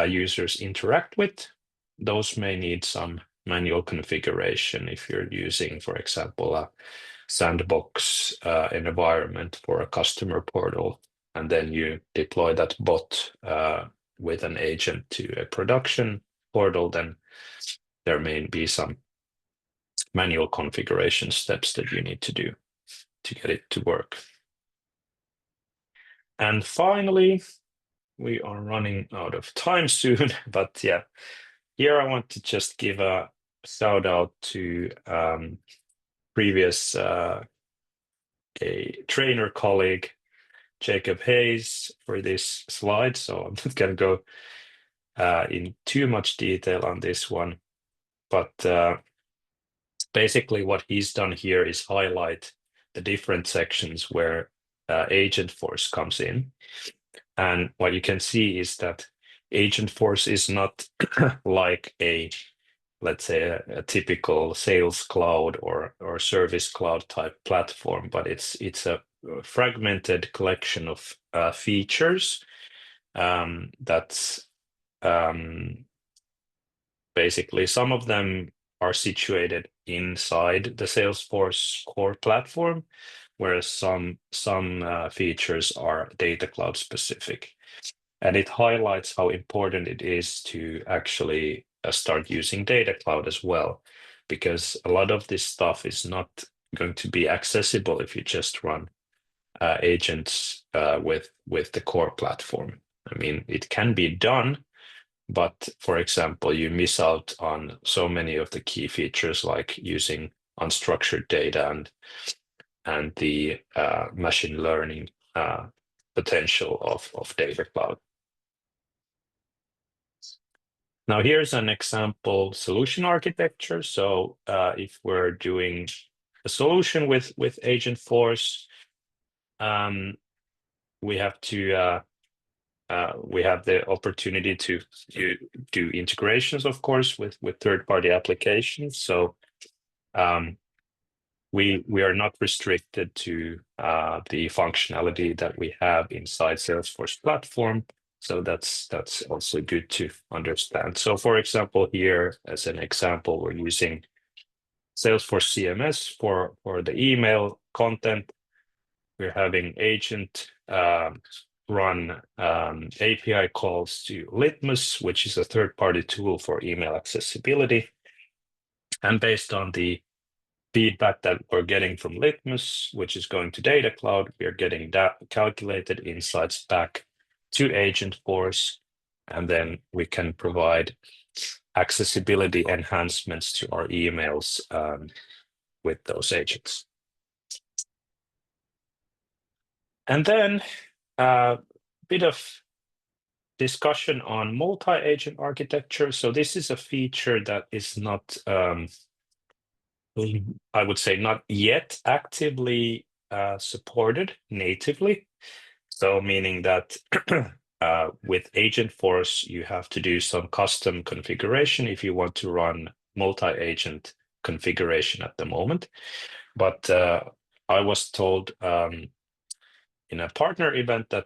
A: users interact with, those may need some manual configuration if you're using, for example, a sandbox environment for a customer portal, and then you deploy that bot with an agent to a production portal, then there may be some manual configuration steps that you need to do to get it to work. And finally, we are running out of time soon, but yeah, here I want to just give a shout out to previous a trainer colleague, Jacob Hayes, for this slide. So I'm not going to go in too much detail on this one, but basically what he's done here is highlight the different sections where Agentforce comes in. And what you can see is that Agentforce is not like let's say a typical sales cloud or service cloud type platform, but it's a fragmented collection of features that's basically some of them are situated inside the Salesforce core platform, whereas some features are data cloud specific. And it highlights how important it is to actually start using data cloud as well, because a lot of this stuff is not going to be accessible if you just run agents with the core platform. I mean, it can be done, but for example, you miss out on so many of the key features like using unstructured data and the machine learning potential of data cloud. Now here's an example solution architecture. So if we're doing a solution with Agentforce, we have to we have the opportunity to do integrations, of course, with third-party applications. So we are not restricted to the functionality that we have inside Salesforce platform. So that's also good to understand. So for example, here as an example, we're using Salesforce CMS for the email content. We're having agent run API calls to Litmus, which is a third-party tool for email accessibility. And based on the feedback that we're getting from Litmus, which is going to Data Cloud, we are getting that calculated insights back to Agentforce, and then we can provide accessibility enhancements to our emails with those agents. And then a bit of discussion on multi-agent architecture. So this is a feature that is not I would say not yet actively supported natively. So meaning that with Agentforce, you have to do some custom configuration if you want to run multi-agent configuration at the moment. But I was told in a partner event that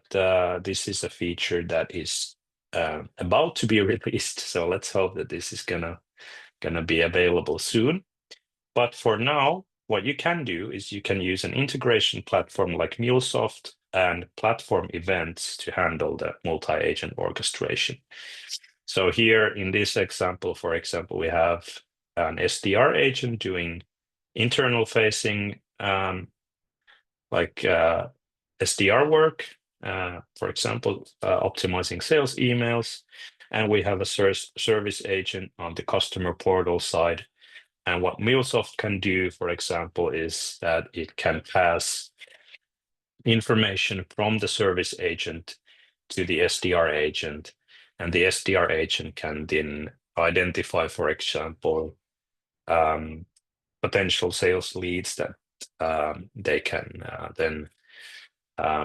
A: this is a feature that is about to be released. So let's hope that this is gonna be available soon. But for now, what you can do is you can use an integration platform like MuleSoft and platform events to handle the multi-agent orchestration. So here in this example, for example, we have an SDR agent doing internal facing like SDR work, for example, optimizing sales emails. And we have a service agent on the customer portal side. And what MuleSoft can do, for example, is that it can pass information from the service agent to the SDR agent. And the SDR agent can then identify, for example, potential sales leads that they can then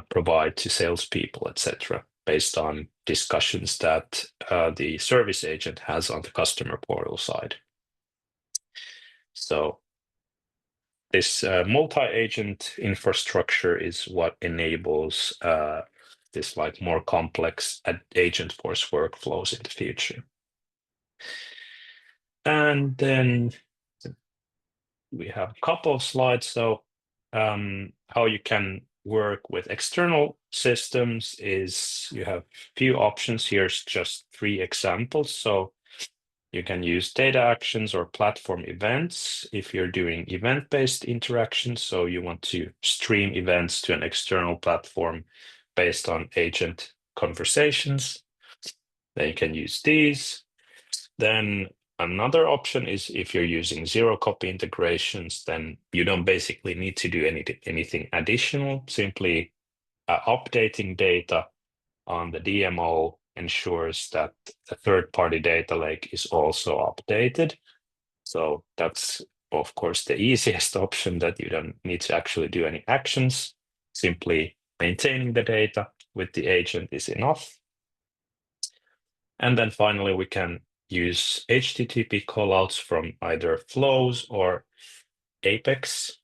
A: provide to salespeople, etc., based on discussions that the service agent has on the customer portal side. So this multi-agent infrastructure is what enables this like more complex Agentforce workflows in the future. And then we have a couple of slides. So how you can work with external systems is you have a few options. Here's just 3 examples. So you can use data actions or platform events if you're doing event-based interactions. So you want to stream events to an external platform based on agent conversations. Then you can use these. Then another option is if you're using zero-copy integrations, then you don't basically need to do anything additional. Simply updating data on the DMO ensures that the third-party data lake is also updated. So that's, of course, the easiest option, that you don't need to actually do any actions. Simply maintaining the data with the agent is enough. And then finally, we can use HTTP callouts from either flows or Apex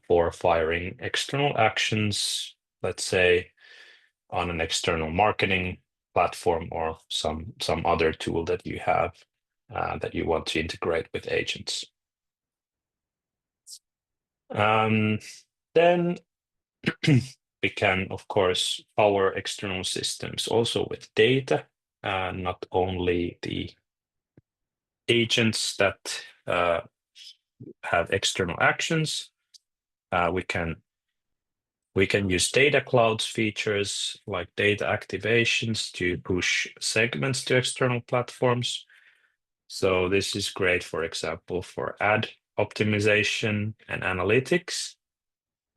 A: for firing external actions, let's say on an external marketing platform or some other tool that you have that you want to integrate with agents. Then we can, of course, power external systems also with data, not only the agents that have external actions. We can use data clouds features like data activations to push segments to external platforms. So this is great, for example, for ad optimization and analytics.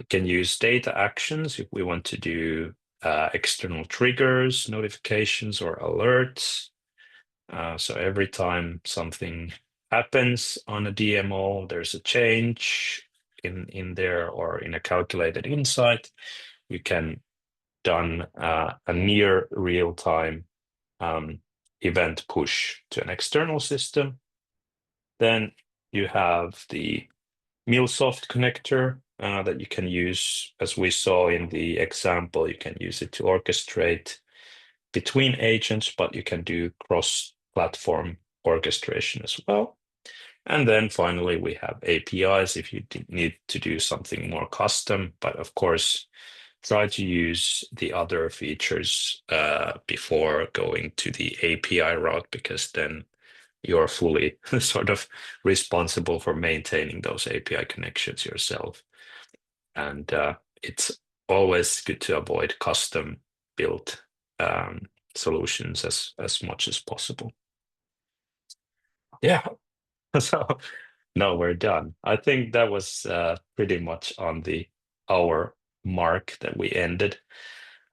A: We can use data actions if we want to do external triggers, notifications, or alerts. So every time something happens on a DMO, there's a change in there or in a calculated insight, you can done a near real-time event push to an external system. Then you have the MuleSoft connector that you can use, as we saw in the example. You can use it to orchestrate between agents, but you can do cross-platform orchestration as well. And then finally, we have APIs if you need to do something more custom, but of course, try to use the other features before going to the API route, because then you're fully sort of responsible for maintaining those API connections yourself. And it's always good to avoid custom built solutions as much as possible. Yeah, so now we're done. I think that was pretty much on the hour mark that we ended.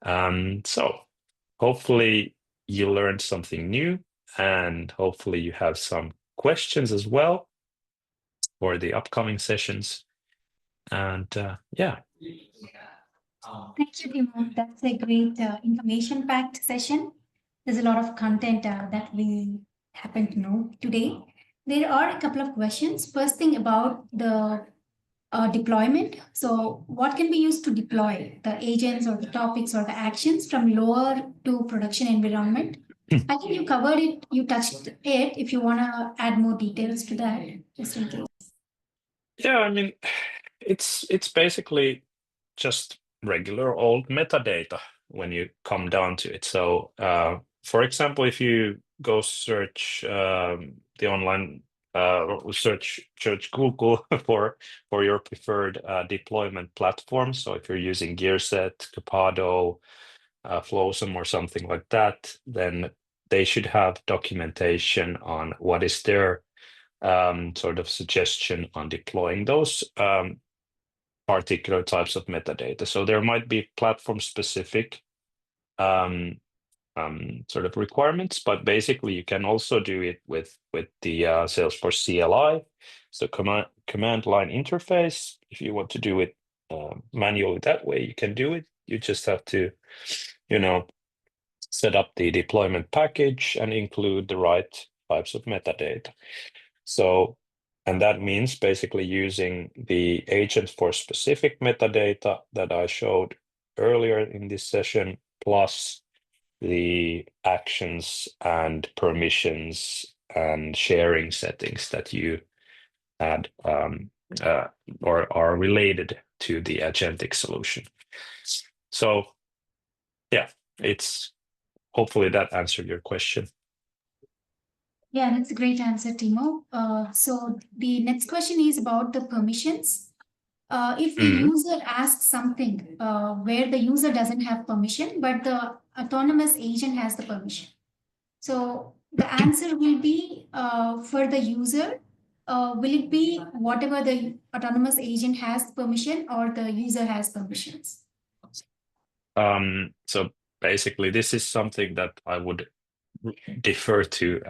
A: So hopefully you learned something new, and hopefully you have some questions as well for the upcoming sessions. And yeah.
B: Thank you, Timo. That's a great information-packed session. There's a lot of content that we happen to know today. There are a couple of questions. First thing about the deployment. So what can be used to deploy the agents or the topics or the actions from lower to production environment? I think you covered it, you touched it. If you want to add more details to that, just in case.
A: Yeah, I mean, it's basically just regular old metadata when you come down to it. So, for example, if you go search the online search Google for your preferred deployment platform. So if you're using Gearset, Capado, Flowsum or something like that, then they should have documentation on what is their sort of suggestion on deploying those particular types of metadata. So there might be platform specific sort of requirements, but basically you can also do it with the Salesforce CLI, so command line interface. If you want to do it manually that way, you can do it. You just have to, set up the deployment package and include the right types of metadata. So, and that means basically using the Agentforce specific metadata that I showed earlier in this session, plus the actions and permissions and sharing settings that you add or are related to the agentic solution. So yeah, it's hopefully that answered your question.
B: Yeah, that's a great answer, Timo. So the next question is about the permissions. If the user asks something where the user doesn't have permission, but the autonomous agent has the permission. So the answer will be for the user, will it be whatever the autonomous agent has permission or the user has permissions?
A: So basically, this is something that I would defer to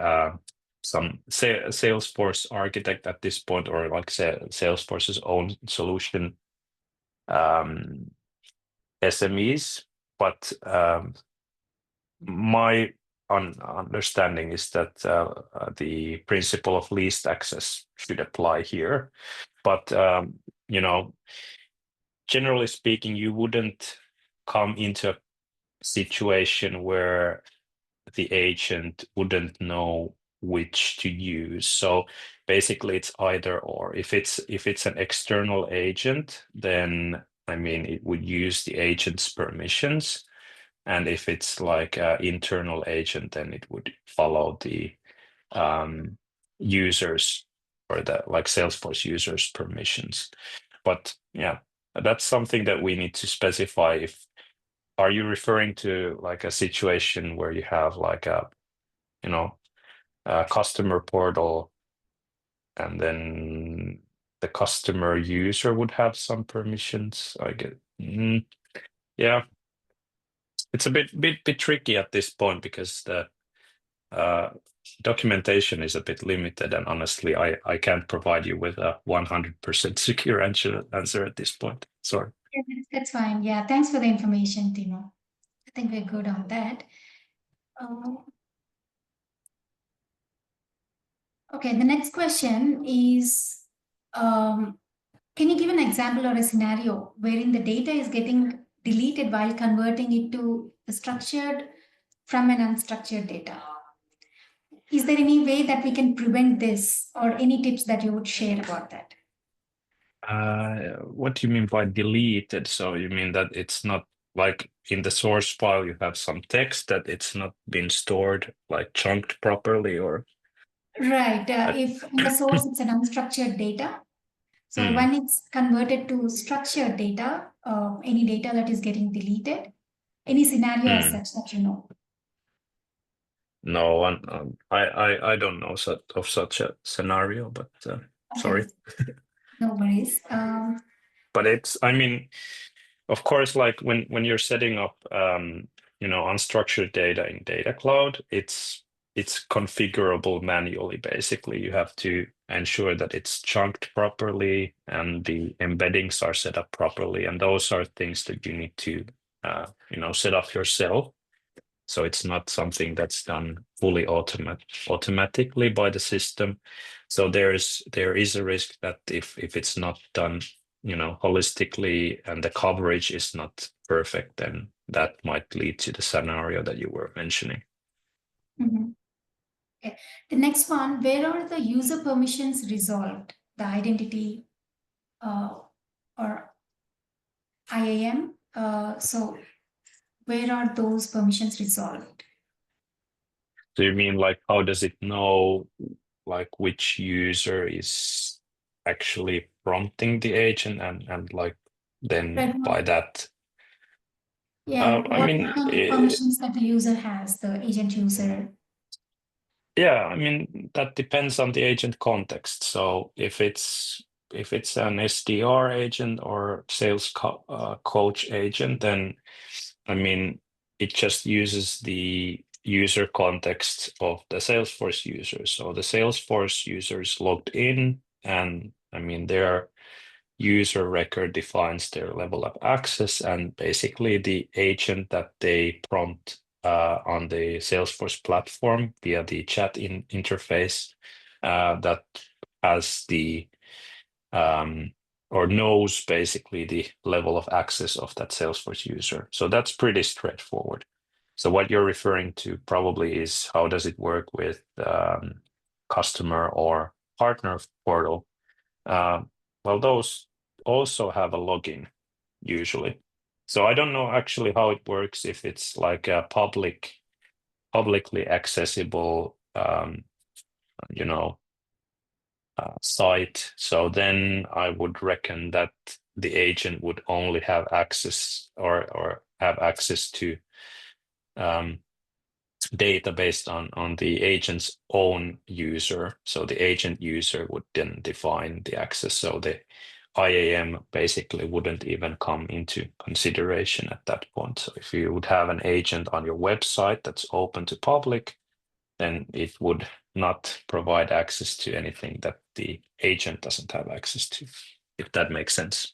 A: some Salesforce architect at this point, or like Salesforce's own solution SMEs. But my understanding is that the principle of least access should apply here. But generally speaking, you wouldn't come into a situation where the agent wouldn't know which to use. So basically it's either or. If it's an external agent, then I mean it would use the agent's permissions. And if it's like an internal agent, then it would follow the users or the like Salesforce users permissions. But yeah, that's something that we need to specify. If are you referring to like a situation where you have like a customer portal and then the customer user would have some permissions? I get yeah, it's a bit tricky at this point because the documentation is a bit limited, and honestly I can't provide you with a 100% secure answer at this point. Sorry.
B: Yeah, that's fine. Yeah, thanks for the information, Timo. I think we're good on that. Okay, the next question is, can you give an example or a scenario wherein the data is getting deleted while converting it to the structured from an unstructured data? Is there any way that we can prevent this, or any tips that you would share about that?
A: What do you mean by deleted? So you mean that it's not like in the source file you have some text that it's not been stored, like chunked properly, or
B: Right. If in the source it's an unstructured data, so when it's converted to structured data, any data that is getting deleted, any scenario as such that you know?
A: No, I don't know of such a scenario, but sorry.
B: Okay, no worries.
A: But it's, I mean, of course, like when you're setting up, unstructured data in Data Cloud, it's configurable manually. Basically, you have to ensure that it's chunked properly and the embeddings are set up properly, and those are things that you need to, set up yourself. So it's not something that's done fully automatically by the system. So there is a risk that if it's not done, holistically and the coverage is not perfect, then that might lead to the scenario that you were mentioning.
B: Okay. The next one, where are the user permissions resolved? The identity or IAM. So where are those permissions resolved?
A: So you mean like how does it know like which user is actually prompting the agent and like then
B: Right.
A: by that.
B: Yeah,
A: I
B: what
A: mean,
B: are the permissions that the user has, the agent user?
A: yeah, I mean that depends on the agent context. So if it's an SDR agent or sales coach agent, then I mean it just uses the user context of the Salesforce user. So the Salesforce user is logged in, and I mean their user record defines their level of access, and basically the agent that they prompt on the Salesforce platform via the chat interface that has the or knows basically the level of access of that Salesforce user. So that's pretty straightforward. So what you're referring to probably is how does it work with customer or partner portal? Well, those also have a login usually. So I don't know actually how it works if it's like a publicly accessible, you know, site. So then I would reckon that the agent would only have access or have access to data based on the agent's own user. So the agent user would then define the access. So the IAM basically wouldn't even come into consideration at that point. So if you would have an agent on your website that's open to public, then it would not provide access to anything that the agent doesn't have access to, if that makes sense.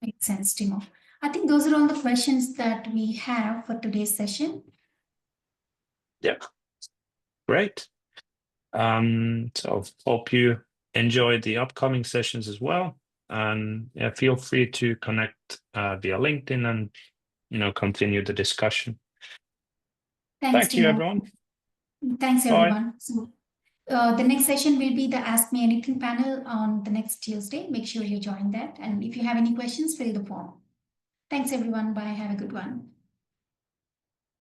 B: Makes sense, Timo. I think those are all the questions that we have for today's session.
A: Yeah, great. So hope you enjoy the upcoming sessions as well. And yeah, feel free to connect via LinkedIn and continue the discussion.
B: Thanks,
A: Thank you,
B: Timo.
A: everyone.
B: Thanks,
A: Bye.
B: everyone. So the next session will be the Ask Me Anything panel on the next Tuesday. Make sure you join that. And if you have any questions, fill the form. Thanks, everyone. Bye. Have a good one.